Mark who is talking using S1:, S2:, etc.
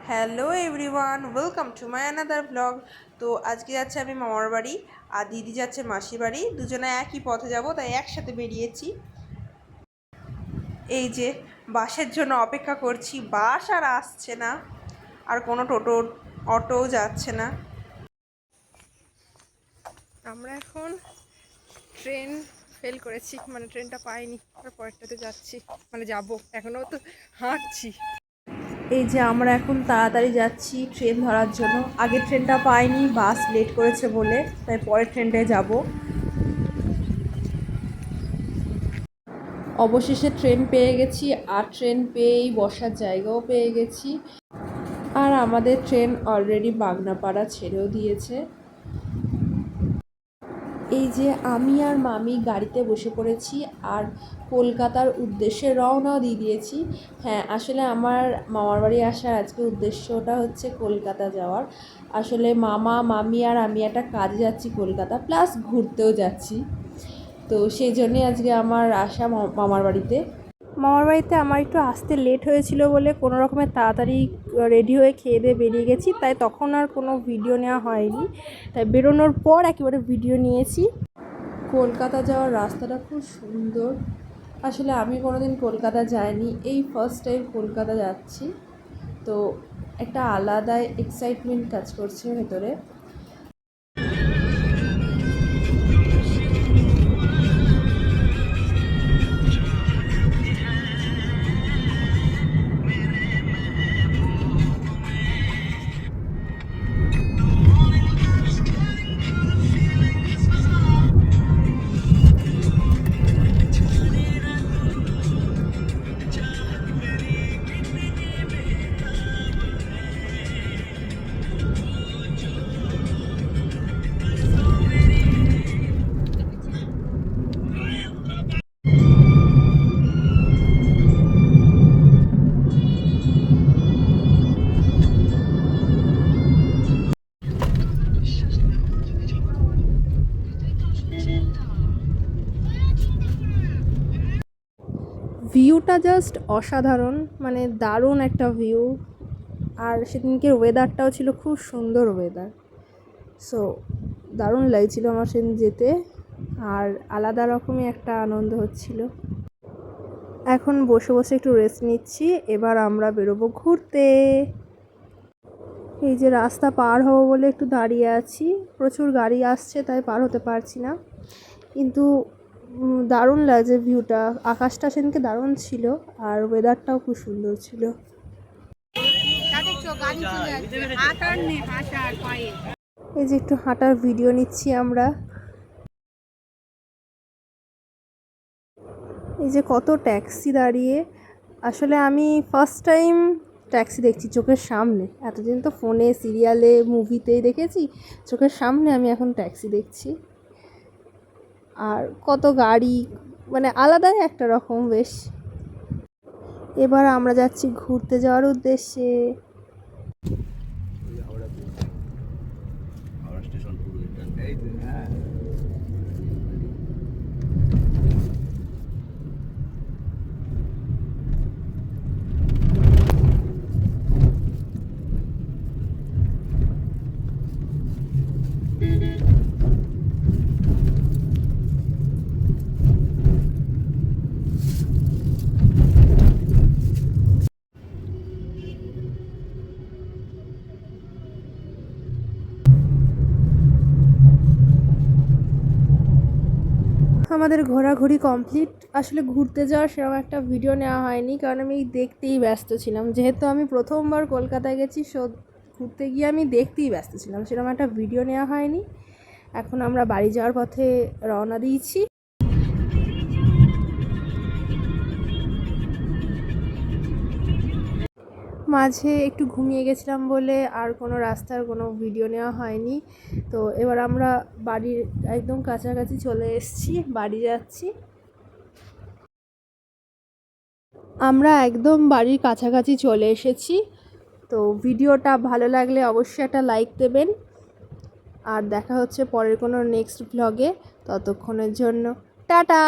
S1: Hello everyone, welcome to my another blog. তো আজকে যাচ্ছে আমি মামার বাড়ি আর দিদি যাচ্ছে মাসির বাড়ি। দুজনে একই পথে যাব, তাই একসাথে বেরিয়েছি। এই যে বাসের জন্য অপেক্ষা করছি, বাস আর আসছে না, আর কোনো অটোও যাচ্ছে না। আমরা এখন ট্রেন ফেল করেছি, মানে ট্রেনটা পাইনি, পরেরটাতে যাচ্ছি, মানে যাব, এখনও তো হাঁটছি। এই যে আমরা এখন তাড়াতাড়ি যাচ্ছি ট্রেন ধরার জন্য। আগের ট্রেনটা পাইনি, বাস লেট করেছে বলে, তাই পরের ট্রেনটায় যাব। অবশেষে ট্রেন পেয়ে গেছি, আর ট্রেন পেয়েই বসার জায়গাও পেয়ে গেছি। আর আমাদের ট্রেন অলরেডি বাগনাপাড়া ছেড়েও দিয়েছে। এই যে আমি আর মামি গাড়িতে বসে পড়েছি আর কলকাতার উদ্দেশ্যে রওনা দিয়ে দিয়েছি। হ্যাঁ, আসলে আমার মামার বাড়ি আসার আজকে উদ্দেশ্যটা হচ্ছে কলকাতা যাওয়ার। আসলে মামা, মামি আর আমি একটা কাজে যাচ্ছি কলকাতা, প্লাস ঘুরতেও যাচ্ছি। তো সেই জন্যই আজকে আমার আসা মামার বাড়িতে। মামার বাড়িতে আমার একটু আসতে লেট হয়েছিল বলে কোনো রকমের তাড়াতাড়ি রেডি হয়ে খেয়ে দিয়ে বেরিয়ে গেছি, তাই তখন আর কোনো ভিডিও নেওয়া হয়নি। তাই বেরোনোর পর একেবারে ভিডিও নিয়েছি। কলকাতা যাওয়ার রাস্তাটা খুব সুন্দর। আসলে আমি কোনোদিন কলকাতা যাইনি, এই ফার্স্ট টাইম কলকাতা যাচ্ছি। তো একটা আলাদাই এক্সাইটমেন্ট কাজ করছে ভেতরে। ভিউটা জাস্ট অসাধারণ, মানে দারুণ একটা ভিউ। আর সেদিনকে ওয়েদারটাও ছিল খুব সুন্দর ওয়েদার। সো দারুণ লাগছিল আমার সেদিন যেতে, আর আলাদা রকমই একটা আনন্দ হচ্ছিল। এখন বসে বসে একটু রেস্ট নিচ্ছি, এবার আমরা বেরোবো ঘুরতে। এই যে রাস্তা পার হব বলে একটু দাঁড়িয়ে আছি, প্রচুর গাড়ি আসছে তাই পার হতে পারছি না, কিন্তু দারুণ লাগছে ভিউটা। আকাশটা সেদিনকে দারুণ ছিল, আর ওয়েদারটাও খুব সুন্দর ছিল। এই যে একটু হাঁটার ভিডিও নিচ্ছি আমরা। এই যে কত ট্যাক্সি দাঁড়িয়ে। আসলে আমি ফার্স্ট টাইম ট্যাক্সি দেখছি চোখের সামনে। এতদিন তো ফোনে, সিরিয়ালে, মুভিতেই দেখেছি, চোখের সামনে আমি এখন ট্যাক্সি দেখছি। আর কত গাড়ি, মানে আলাদাই একটা রকম বেশ। এবার আমরা যাচ্ছি ঘুরতে যাওয়ার উদ্দেশ্যে। আমাদের ঘোরাঘুরি কমপ্লিট। আসলে ঘুরতে যাওয়ার সেরকম একটা ভিডিও নেওয়া হয়নি, কারণ আমি দেখতেই ব্যস্ত ছিলাম। যেহেতু আমি প্রথমবার কলকাতায় গেছি, ঘুরতে গিয়ে আমি দেখতেই ব্যস্ত ছিলাম, সেরকম একটা ভিডিও নেওয়া হয়নি। এখন আমরা বাড়ি যাওয়ার পথে রওনা দিয়েছি। মাঝে একটু ঘুমিয়ে গেছিলাম বলে আর কোনো রাস্তার কোনো ভিডিও নেওয়া হয়নি। তো এবার আমরা বাড়ির একদম কাছাকাছি চলে এসেছি, বাড়ি যাচ্ছি। আমরা একদম বাড়ির কাছাকাছি চলে এসেছি। তো ভিডিওটা ভালো লাগলে অবশ্যই একটা লাইক দেবেন, আর দেখা হচ্ছে পরের কোনো নেক্সট ব্লগে। ততক্ষণের জন্য টাটা।